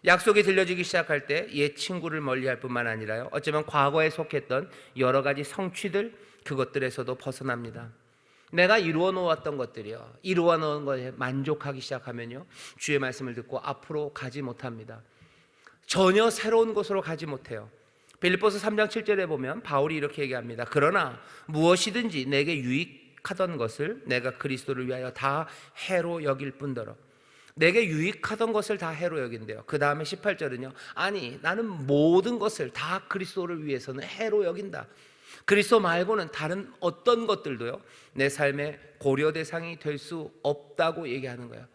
약속이 들려지기 시작할 때 옛 친구를 멀리할 뿐만 아니라요, 어쩌면 과거에 속했던 여러 가지 성취들, 그것들에서도 벗어납니다. 내가 이루어 놓았던 것들이요, 이루어 놓은 것에 만족하기 시작하면요, 주의 말씀을 듣고 앞으로 가지 못합니다. 전혀 새로운 곳으로 가지 못해요. 빌립보서 3장 7절에 보면 바울이 이렇게 얘기합니다. 그러나 무엇이든지 내게 유익하던 것을 내가 그리스도를 위하여 다 해로 여길 뿐더러. 내게 유익하던 것을 다 해로 여긴대요. 그 다음에 18절은요, 아니 나는 모든 것을 다 그리스도를 위해서는 해로 여긴다. 그리스도 말고는 다른 어떤 것들도요, 내 삶의 고려 대상이 될 수 없다고 얘기하는 거예요.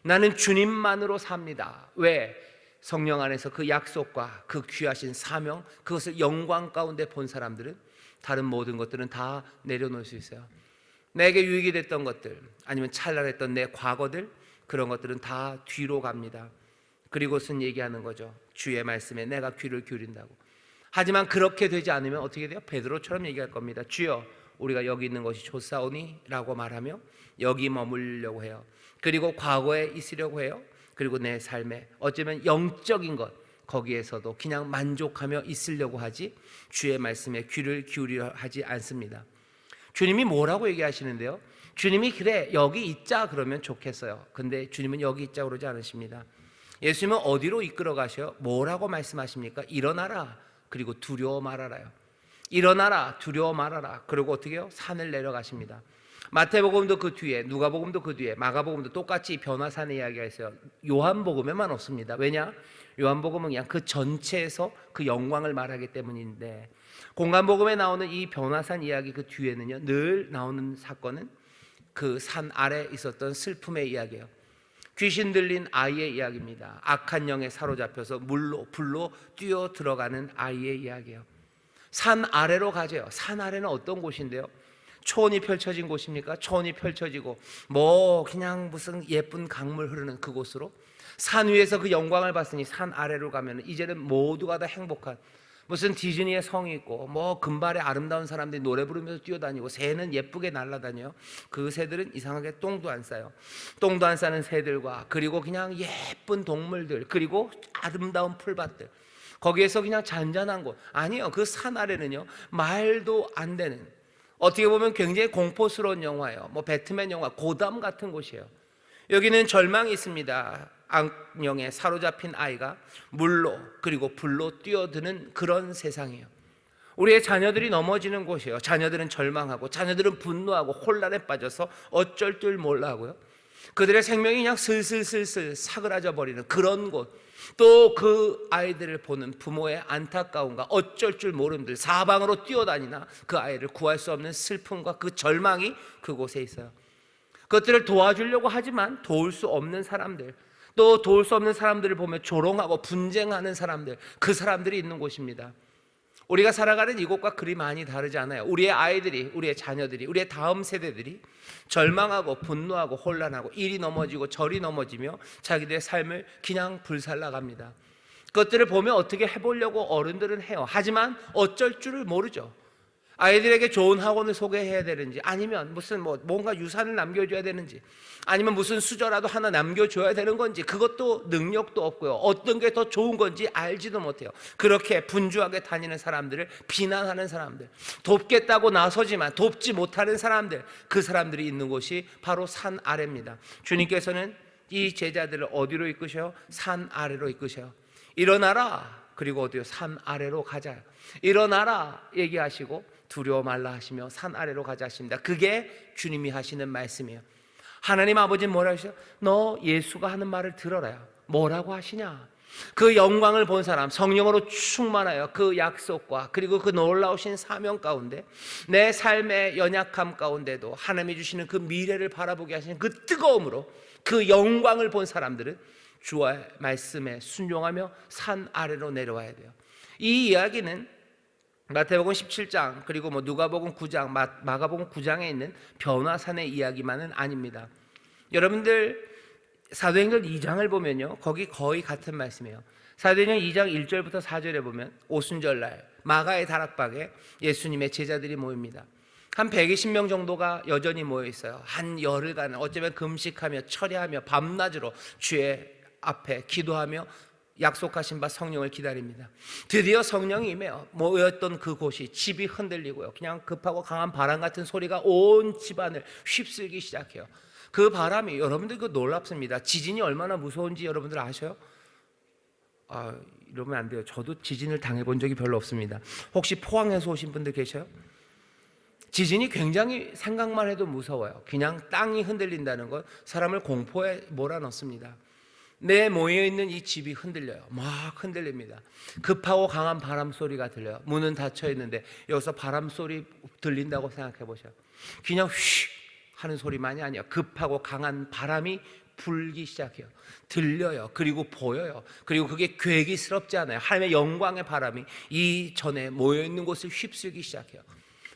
나는 주님만으로 삽니다. 왜? 성령 안에서 그 약속과 그 귀하신 사명, 그것을 영광 가운데 본 사람들은 다른 모든 것들은 다 내려놓을 수 있어요. 내게 유익이 됐던 것들, 아니면 찬란했던 내 과거들, 그런 것들은 다 뒤로 갑니다. 그리고선 얘기하는 거죠. 주의 말씀에 내가 귀를 기울인다고. 하지만 그렇게 되지 않으면 어떻게 돼요? 베드로처럼 얘기할 겁니다. 주여, 우리가 여기 있는 것이 좋사오니 라고 말하며 여기 머물려고 해요. 그리고 과거에 있으려고 해요. 그리고 내 삶에 어쩌면 영적인 것, 거기에서도 그냥 만족하며 있으려고 하지 주의 말씀에 귀를 기울이려 하지 않습니다. 주님이 뭐라고 얘기하시는데요? 주님이 그래 여기 있자 그러면 좋겠어요. 근데 주님은 여기 있자 그러지 않으십니다. 예수님은 어디로 이끌어 가셔요? 뭐라고 말씀하십니까? 일어나라, 그리고 두려워 말아라요. 일어나라, 두려워 말아라. 그리고 어떻게 해요? 산을 내려가십니다. 마태복음도 그 뒤에, 누가복음도 그 뒤에, 마가복음도 똑같이 변화산의 이야기가 있어요. 요한복음에만 없습니다. 왜냐? 요한복음은 그냥 그 전체에서 그 영광을 말하기 때문인데, 공간복음에 나오는 이 변화산 이야기 그 뒤에는요, 늘 나오는 사건은 그 산 아래 있었던 슬픔의 이야기예요. 귀신 들린 아이의 이야기입니다. 악한 영에 사로잡혀서 물로 불로 뛰어 들어가는 아이의 이야기예요. 산 아래로 가죠. 산 아래는 어떤 곳인데요? 초원이 펼쳐진 곳입니까? 초원이 펼쳐지고 뭐 그냥 무슨 예쁜 강물 흐르는 그곳으로, 산 위에서 그 영광을 봤으니 산 아래로 가면 이제는 모두가 다 행복한, 무슨 디즈니의 성이 있고 뭐 금발의 아름다운 사람들이 노래 부르면서 뛰어다니고 새는 예쁘게 날아다녀요. 그 새들은 이상하게 똥도 안 싸요. 똥도 안 싸는 새들과, 그리고 그냥 예쁜 동물들, 그리고 아름다운 풀밭들, 거기에서 그냥 잔잔한 곳. 아니요, 그 산 아래는요, 말도 안 되는, 어떻게 보면 굉장히 공포스러운 영화예요. 뭐 배트맨 영화 고담 같은 곳이에요. 여기는 절망이 있습니다. 악령에 사로잡힌 아이가 물로 그리고 불로 뛰어드는 그런 세상이에요. 우리의 자녀들이 넘어지는 곳이에요. 자녀들은 절망하고 자녀들은 분노하고 혼란에 빠져서 어쩔 줄 몰라 하고요. 그들의 생명이 그냥 슬슬슬슬 사그라져 버리는 그런 곳, 또 그 아이들을 보는 부모의 안타까움과 어쩔 줄 모름들, 사방으로 뛰어다니나 그 아이를 구할 수 없는 슬픔과 그 절망이 그곳에 있어요. 그것들을 도와주려고 하지만 도울 수 없는 사람들, 또 도울 수 없는 사람들을 보며 조롱하고 분쟁하는 사람들, 그 사람들이 있는 곳입니다. 우리가 살아가는 이곳과 그리 많이 다르지 않아요. 우리의 아이들이, 우리의 자녀들이, 우리의 다음 세대들이 절망하고 분노하고 혼란하고 이리 넘어지고 저리 넘어지며 자기들의 삶을 그냥 불살라갑니다. 그것들을 보며 어떻게 해보려고 어른들은 해요. 하지만 어쩔 줄을 모르죠. 아이들에게 좋은 학원을 소개해야 되는지, 아니면 무슨 뭔가 유산을 남겨줘야 되는지, 아니면 무슨 수저라도 하나 남겨줘야 되는 건지, 그것도 능력도 없고요. 어떤 게 더 좋은 건지 알지도 못해요. 그렇게 분주하게 다니는 사람들을 비난하는 사람들, 돕겠다고 나서지만 돕지 못하는 사람들, 그 사람들이 있는 곳이 바로 산 아래입니다. 주님께서는 이 제자들을 어디로 이끄셔요? 산 아래로 이끄셔요. 일어나라, 그리고 어디요? 산 아래로 가자. 일어나라 얘기하시고 두려워 말라 하시며 산 아래로 가자 하십니다. 그게 주님이 하시는 말씀이에요. 하나님 아버지는 뭐라 하시죠? 너 예수가 하는 말을 들어라. 뭐라고 하시냐? 그 영광을 본 사람, 성령으로 충만하여 그 약속과 그리고 그 놀라우신 사명 가운데, 내 삶의 연약함 가운데도 하나님이 주시는 그 미래를 바라보게 하시는 그 뜨거움으로 그 영광을 본 사람들은 주의 말씀에 순종하며 산 아래로 내려와야 돼요. 이 이야기는 마태복음 17장 그리고 누가복음 9장, 마가복음 9장에 있는 변화산의 이야기만은 아닙니다. 여러분들 사도행전 2장을 보면요, 거기 거의 같은 말씀이에요. 사도행전 2장 1절부터 4절에 보면 오순절날 마가의 다락방에 예수님의 제자들이 모입니다. 한 120명 정도가 여전히 모여 있어요. 한 열흘간 어쩌면 금식하며 철야하며 밤낮으로 주의 앞에 기도하며 약속하신 바 성령을 기다립니다. 드디어 성령이 임해요. 모였던 그곳이 집이 흔들리고요, 그냥 급하고 강한 바람 같은 소리가 온 집안을 휩쓸기 시작해요. 그 바람이, 여러분들 그 놀랍습니다. 지진이 얼마나 무서운지 여러분들 아셔요? 이러면 안 돼요. 저도 지진을 당해본 적이 별로 없습니다. 혹시 포항에서 오신 분들 계셔요? 지진이 굉장히 생각만 해도 무서워요. 그냥 땅이 흔들린다는 건 사람을 공포에 몰아넣습니다. 내 모여있는 이 집이 흔들려요. 막 흔들립니다. 급하고 강한 바람 소리가 들려요. 문은 닫혀 있는데 여기서 바람 소리 들린다고 생각해 보셔요. 그냥 휘 하는 소리만이 아니에요. 급하고 강한 바람이 불기 시작해요. 들려요. 그리고 보여요. 그리고 그게 괴기스럽지 않아요. 하나님의 영광의 바람이 이 전에 모여있는 곳을 휩쓸기 시작해요.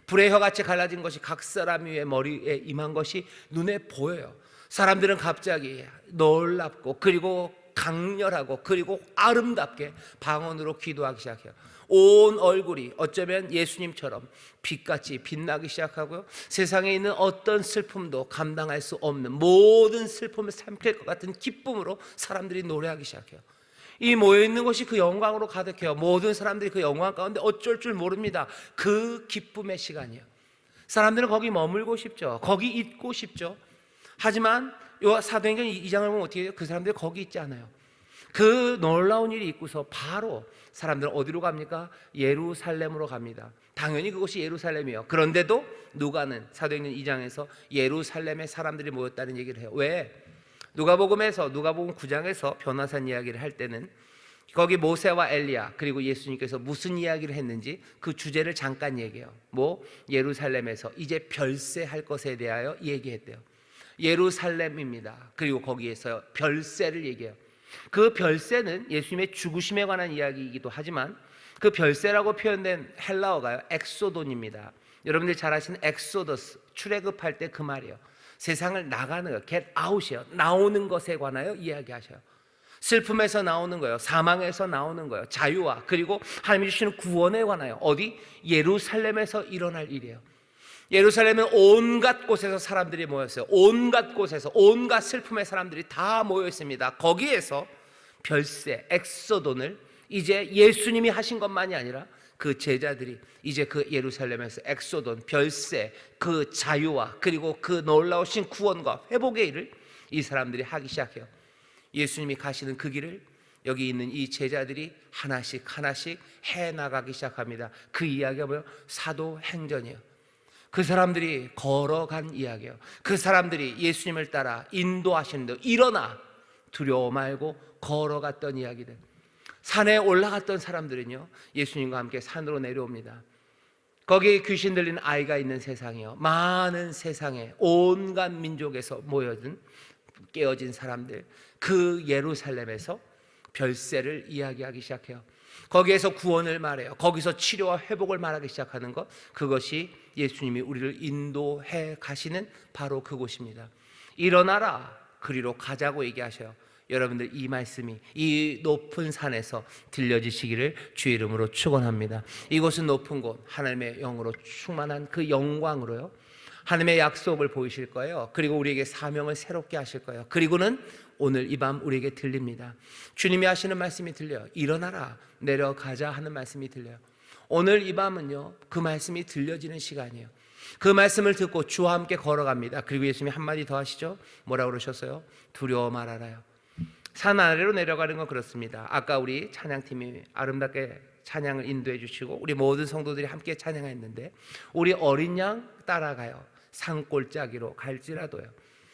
불의 혀같이 갈라진 것이 각 사람 위에 머리에 임한 것이 눈에 보여요. 사람들은 갑자기 놀랍고 그리고 강렬하고 그리고 아름답게 방언으로 기도하기 시작해요. 온 얼굴이 어쩌면 예수님처럼 빛같이 빛나기 시작하고요, 세상에 있는 어떤 슬픔도 감당할 수 없는 모든 슬픔을 삼킬 것 같은 기쁨으로 사람들이 노래하기 시작해요. 이 모여있는 것이 그 영광으로 가득해요. 모든 사람들이 그 영광 가운데 어쩔 줄 모릅니다. 그 기쁨의 시간이에요. 사람들은 거기 머물고 싶죠. 거기 있고 싶죠. 하지만 요 사도행전 2장을 보면 어떻게 해요? 그 사람들이 거기 있지 않아요. 그 놀라운 일이 있고서 바로 사람들은 어디로 갑니까? 예루살렘으로 갑니다. 당연히 그것이 예루살렘이에요. 그런데도 누가는 사도행전 2장에서 예루살렘에 사람들이 모였다는 얘기를 해요. 왜? 누가복음 9장에서 변화산 이야기를 할 때는 거기 모세와 엘리야 그리고 예수님께서 무슨 이야기를 했는지 그 주제를 잠깐 얘기해요. 예루살렘에서 이제 별세할 것에 대하여 얘기했대요. 예루살렘입니다. 그리고 거기에서 별세를 얘기해요. 그 별세는 예수님의 죽으심에 관한 이야기이기도 하지만 그 별세라고 표현된 헬라어가요, 엑소돈입니다. 여러분들이 잘 아시는 엑소더스, 출애굽할 때 그 말이에요. 세상을 나가는 거, get out이에요. 나오는 것에 관하여 이야기하셔요. 슬픔에서 나오는 거예요. 사망에서 나오는 거예요. 자유와 그리고 하나님이 주시는 구원에 관하여 어디? 예루살렘에서 일어날 일이에요. 예루살렘은 온갖 곳에서 사람들이 모였어요. 온갖 곳에서 온갖 슬픔의 사람들이 다 모여 있습니다. 거기에서 별세, 엑소돈을 이제 예수님이 하신 것만이 아니라 그 제자들이 이제 그 예루살렘에서 엑소돈, 별세, 그 자유와 그리고 그 놀라우신 구원과 회복의 일을 이 사람들이 하기 시작해요. 예수님이 가시는 그 길을 여기 있는 이 제자들이 하나씩 하나씩 해나가기 시작합니다. 그 이야기가 뭐예요? 사도행전이에요. 그 사람들이 걸어간 이야기예요. 그 사람들이 예수님을 따라 인도하시는 대로 일어나 두려워 말고 걸어갔던 이야기들. 산에 올라갔던 사람들은요, 예수님과 함께 산으로 내려옵니다. 거기에 귀신 들린 아이가 있는 세상이요, 많은 세상에 온갖 민족에서 모여든 깨어진 사람들, 그 예루살렘에서 별세를 이야기하기 시작해요. 거기에서 구원을 말해요. 거기서 치료와 회복을 말하기 시작하는 것, 그것이 예수님이 우리를 인도해 가시는 바로 그곳입니다. 일어나라, 그리로 가자고 얘기하셔요. 여러분들, 이 말씀이 이 높은 산에서 들려지시기를 주의 이름으로 축원합니다. 이곳은 높은 곳, 하나님의 영으로 충만한 그 영광으로요, 하나님의 약속을 보이실 거예요. 그리고 우리에게 사명을 새롭게 하실 거예요. 그리고는 오늘 이 밤 우리에게 들립니다. 주님이 하시는 말씀이 들려요. 일어나라, 내려가자 하는 말씀이 들려요. 오늘 이 밤은요, 그 말씀이 들려지는 시간이에요. 그 말씀을 듣고 주와 함께 걸어갑니다. 그리고 예수님이 한마디 더 하시죠. 뭐라고 그러셨어요? 두려워 말아라요. 산 아래로 내려가는 건 그렇습니다. 아까 우리 찬양팀이 아름답게 찬양을 인도해 주시고 우리 모든 성도들이 함께 찬양했는데, 우리 어린 양 따라가요. 산골짜기로 갈지라도요.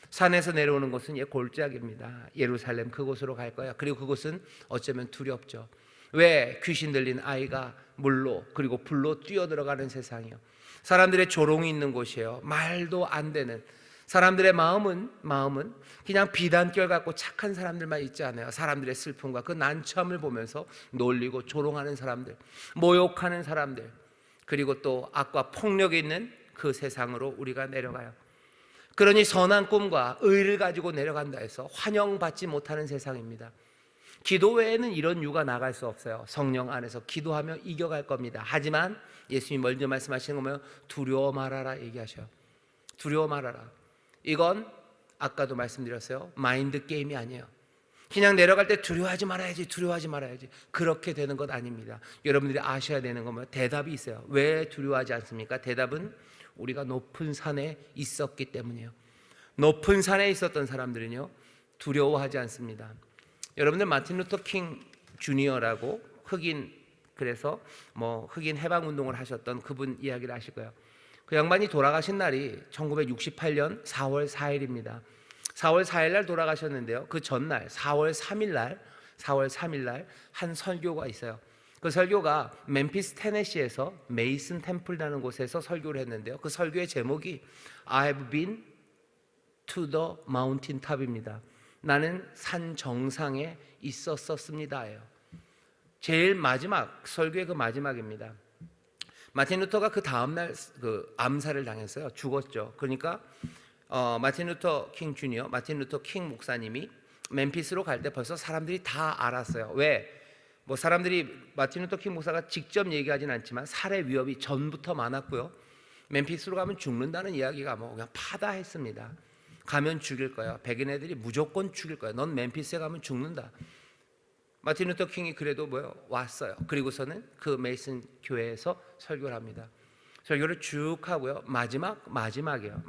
산에서 내려오는 곳은 골짜기입니다. 예루살렘 그곳으로 갈 거야. 그리고 그곳은 어쩌면 두렵죠. 왜? 귀신 들린 아이가 물로 그리고 불로 뛰어들어가는 세상이요, 사람들의 조롱이 있는 곳이에요. 말도 안 되는, 사람들의 마음은 그냥 비단결 갖고 착한 사람들만 있지 않아요. 사람들의 슬픔과 그 난처함을 보면서 놀리고 조롱하는 사람들, 모욕하는 사람들, 그리고 또 악과 폭력이 있는 그 세상으로 우리가 내려가요. 그러니 선한 꿈과 의를 가지고 내려간다 해서 환영받지 못하는 세상입니다. 기도 외에는 이런 유가 나갈 수 없어요. 성령 안에서 기도하며 이겨갈 겁니다. 하지만 예수님이 먼저 말씀하시는 거 뭐예요? 두려워 말아라 얘기하셔요. 두려워 말아라. 이건 아까도 말씀드렸어요. 마인드 게임이 아니에요. 그냥 내려갈 때 두려워하지 말아야지 그렇게 되는 것 아닙니다. 여러분들이 아셔야 되는 건 뭐예요? 대답이 있어요. 왜 두려워하지 않습니까? 대답은 우리가 높은 산에 있었기 때문이에요. 높은 산에 있었던 사람들은요, 두려워하지 않습니다. 여러분들 마틴 루터 킹 주니어라고 흑인, 그래서 흑인 해방 운동을 하셨던 그분 이야기를 아실 거예요. 그 양반이 돌아가신 날이 1968년 4월 4일입니다. 4월 4일 날 돌아가셨는데요, 그 전날 4월 3일 날 한 설교가 있어요. 그 설교가 멤피스 테네시에서 메이슨 템플이라는 곳에서 설교를 했는데요, 그 설교의 제목이 I have been to the mountain top입니다. 나는 산 정상에 있었습니다예요. 제일 마지막 설교의 그 마지막입니다. 마틴 루터가 그 다음날 그 암살을 당했어요. 죽었죠. 그러니까 마틴 루터 킹 주니어, 마틴 루터 킹 목사님이 멤피스로 갈 때 벌써 사람들이 다 알았어요. 왜? 사람들이 마틴 루터 킹 목사가 직접 얘기하진 않지만 살해 위협이 전부터 많았고요. 멤피스로 가면 죽는다는 이야기가 그냥 파다했습니다. 가면 죽일 거야. 백인 애들이 무조건 죽일 거야. 넌 멤피스에 가면 죽는다. 마틴 루터 킹이 그래도 왔어요. 그리고서는 그 메이슨 교회에서 설교를 합니다. 설교를 쭉 하고요, 마지막이에요.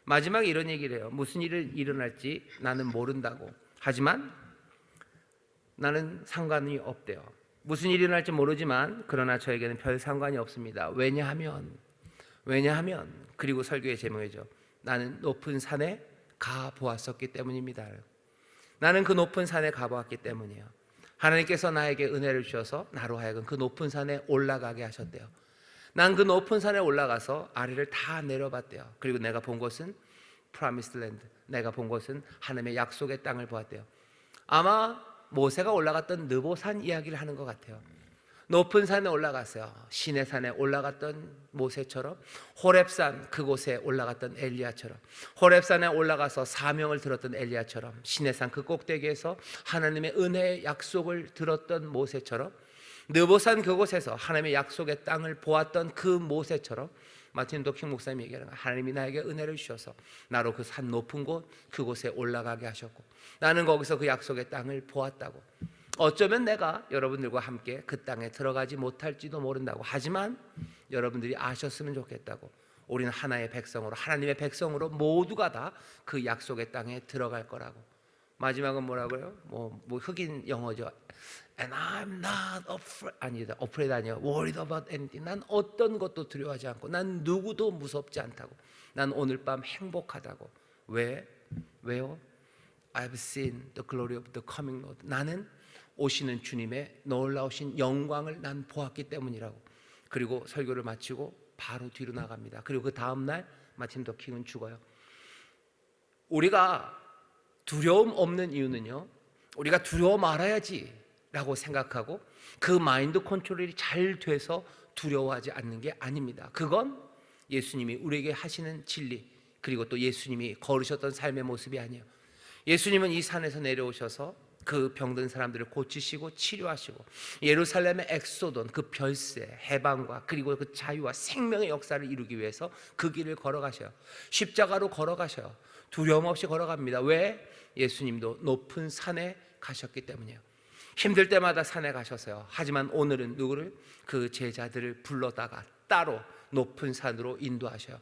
마지막에 이런 얘기를 해요. 무슨 일이 일어날지 나는 모른다고, 하지만 나는 상관이 없대요. 무슨 일이 일어날지 모르지만 그러나 저에게는 별 상관이 없습니다. 왜냐하면 그리고 설교의 제목이죠. 나는 높은 산에 가보았었기 때문입니다. 나는 그 높은 산에 가보았기 때문이에요. 하나님께서 나에게 은혜를 주셔서 나로 하여금 그 높은 산에 올라가게 하셨대요. 난 그 높은 산에 올라가서 아래를 다 내려봤대요. 그리고 내가 본 것은 프라미스 랜드, 내가 본 것은 하나님의 약속의 땅을 보았대요. 아마 모세가 올라갔던 느보산 이야기를 하는 것 같아요. 높은 산에 올라갔어요. 시내 산에 올라갔던 모세처럼, 호렙산 그곳에 올라갔던 엘리야처럼, 호렙산에 올라가서 사명을 들었던 엘리야처럼, 시내산 그 꼭대기에서 하나님의 은혜의 약속을 들었던 모세처럼, 느보산 그곳에서 하나님의 약속의 땅을 보았던 그 모세처럼, 마틴 루터 킹 목사님이 얘기하는 거예요. 하나님이 나에게 은혜를 주셔서 나로 그 산 높은 곳 그곳에 올라가게 하셨고, 나는 거기서 그 약속의 땅을 보았다고. 어쩌면 내가 여러분들과 함께 그 땅에 들어가지 못할지도 모른다고. 하지만 여러분들이 아셨으면 좋겠다고. 우리는 하나의 백성으로, 하나님의 백성으로 모두가 다 그 약속의 땅에 들어갈 거라고. 마지막은 뭐라고요? 뭐 흑인 영어죠. And I'm not afraid. 아니다, afraid 아니야. Worried about anything. 난 어떤 것도 두려워하지 않고, 난 누구도 무섭지 않다고. 난 오늘 밤 행복하다고. 왜요? I've seen the glory of the coming Lord. 나는 오시는 주님의 놀라우신 영광을 난 보았기 때문이라고. 그리고 설교를 마치고 바로 뒤로 나갑니다. 그리고 그 다음날 마침 더 킹은 죽어요. 우리가 두려움 없는 이유는요, 우리가 두려워 말아야지 라고 생각하고 그 마인드 컨트롤이 잘 돼서 두려워하지 않는 게 아닙니다. 그건 예수님이 우리에게 하시는 진리, 그리고 또 예수님이 걸으셨던 삶의 모습이 아니에요. 예수님은 이 산에서 내려오셔서 그 병든 사람들을 고치시고 치료하시고 예루살렘의 엑소돈, 그 별세, 해방과 그리고 그 자유와 생명의 역사를 이루기 위해서 그 길을 걸어가셔요. 십자가로 걸어가셔요. 두려움 없이 걸어갑니다. 왜? 예수님도 높은 산에 가셨기 때문이에요. 힘들 때마다 산에 가셨어요. 하지만 오늘은 누구를? 그 제자들을 불러다가 따로 높은 산으로 인도하셔요.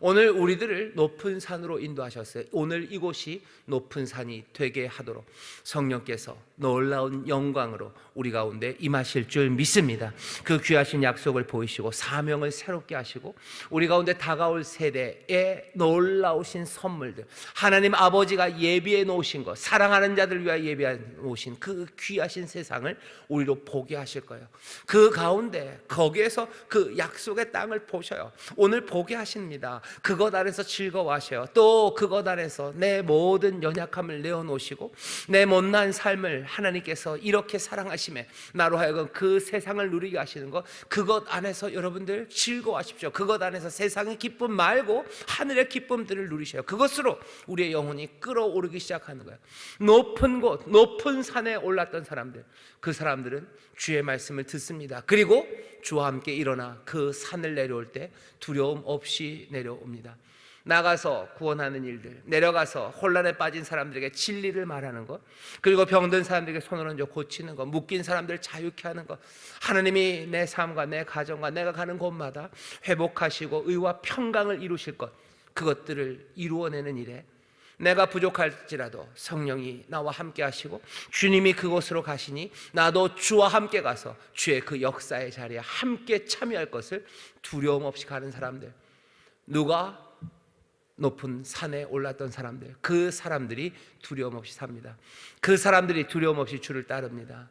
오늘 우리들을 높은 산으로 인도하셨어요. 오늘 이곳이 높은 산이 되게 하도록 성령께서 놀라운 영광으로 우리 가운데 임하실 줄 믿습니다. 그 귀하신 약속을 보이시고 사명을 새롭게 하시고 우리 가운데 다가올 세대에 놀라우신 선물들, 하나님 아버지가 예비해 놓으신 것, 사랑하는 자들 위하여 예비해 놓으신 그 귀하신 세상을 우리로 보게 하실 거예요. 그 가운데 거기에서 그 약속의 땅을 보셔요. 오늘 보게 하십니다. 그것 안에서 즐거워하셔요. 또 그것 안에서 내 모든 연약함을 내어놓으시고 내 못난 삶을 하나님께서 이렇게 사랑하심에 나로 하여금 그 세상을 누리게 하시는 것, 그것 안에서 여러분들 즐거워하십시오. 그것 안에서 세상의 기쁨 말고 하늘의 기쁨들을 누리셔요. 그것으로 우리의 영혼이 끌어오르기 시작하는 거예요. 높은 곳, 높은 산에 올랐던 사람들, 그 사람들은 주의 말씀을 듣습니다. 그리고 주와 함께 일어나 그 산을 내려올 때 두려움 없이 내려옵니다. 나가서 구원하는 일들, 내려가서 혼란에 빠진 사람들에게 진리를 말하는 것, 그리고 병든 사람들에게 손을 얹어 고치는 것, 묶인 사람들을 자유케 하는 것, 하나님이 내 삶과 내 가정과 내가 가는 곳마다 회복하시고 의와 평강을 이루실 것, 그것들을 이루어내는 일에 내가 부족할지라도 성령이 나와 함께 하시고 주님이 그곳으로 가시니 나도 주와 함께 가서 주의 그 역사의 자리에 함께 참여할 것을 두려움 없이 가는 사람들, 누가? 높은 산에 올랐던 사람들, 그 사람들이 두려움 없이 삽니다. 그 사람들이 두려움 없이 주를 따릅니다.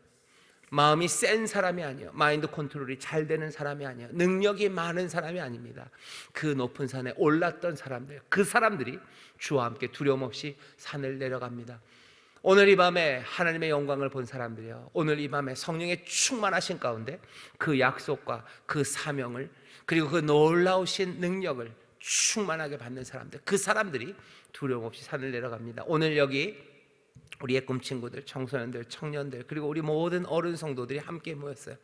마음이 센 사람이 아니에요. 마인드 컨트롤이 잘 되는 사람이 아니에요. 능력이 많은 사람이 아닙니다. 그 높은 산에 올랐던 사람들, 그 사람들이 주와 함께 두려움 없이 산을 내려갑니다. 오늘 이 밤에 하나님의 영광을 본 사람들이요, 오늘 이 밤에 성령의 충만하신 가운데 그 약속과 그 사명을, 그리고 그 놀라우신 능력을 충만하게 받는 사람들, 그 사람들이 두려움 없이 산을 내려갑니다. 오늘 여기 우리의 꿈 친구들, 청소년들, 청년들, 그리고 우리 모든 어른 성도들이 함께 모였어요.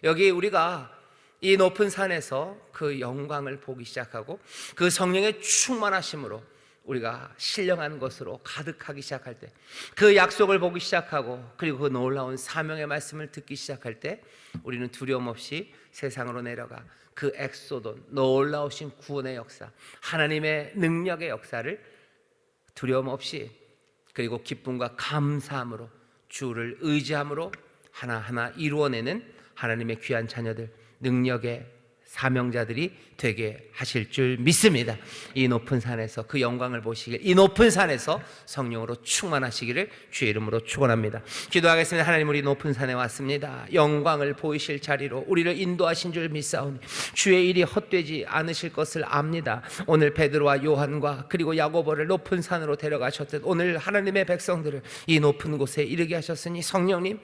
여기 우리가 이 높은 산에서 그 영광을 보기 시작하고 그 성령의 충만하심으로 우리가 신령한 것으로 가득하기 시작할 때, 그 약속을 보기 시작하고 그리고 그 놀라운 사명의 말씀을 듣기 시작할 때 우리는 두려움 없이 세상으로 내려가 그 엑소돈, 놀라우신 구원의 역사, 하나님의 능력의 역사를 두려움 없이, 그리고 기쁨과 감사함으로 주를 의지함으로 하나하나 이루어내는 하나님의 귀한 자녀들, 능력의 사명자들이 되게 하실 줄 믿습니다. 이 높은 산에서 그 영광을 보시길, 이 높은 산에서 성령으로 충만하시기를 주의 이름으로 축원합니다. 기도하겠습니다. 하나님, 우리 높은 산에 왔습니다. 영광을 보이실 자리로 우리를 인도하신 줄 믿사오니 주의 일이 헛되지 않으실 것을 압니다. 오늘 베드로와 요한과 그리고 야고보를 높은 산으로 데려가셨듯 오늘 하나님의 백성들을 이 높은 곳에 이르게 하셨으니 성령님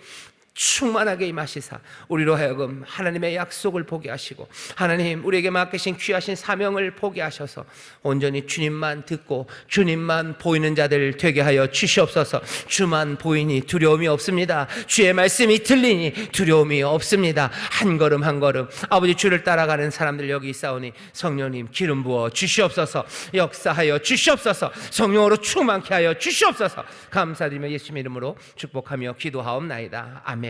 충만하게 임하시사 우리로 하여금 하나님의 약속을 보게 하시고 하나님 우리에게 맡기신 귀하신 사명을 보게 하셔서 온전히 주님만 듣고 주님만 보이는 자들 되게 하여 주시옵소서. 주만 보이니 두려움이 없습니다. 주의 말씀이 들리니 두려움이 없습니다. 한 걸음 한 걸음 아버지 주를 따라가는 사람들 여기 있사오니 성령님 기름 부어 주시옵소서. 역사하여 주시옵소서. 성령으로 충만케 하여 주시옵소서. 감사드리며 예수님 이름으로 축복하며 기도하옵나이다. 아멘.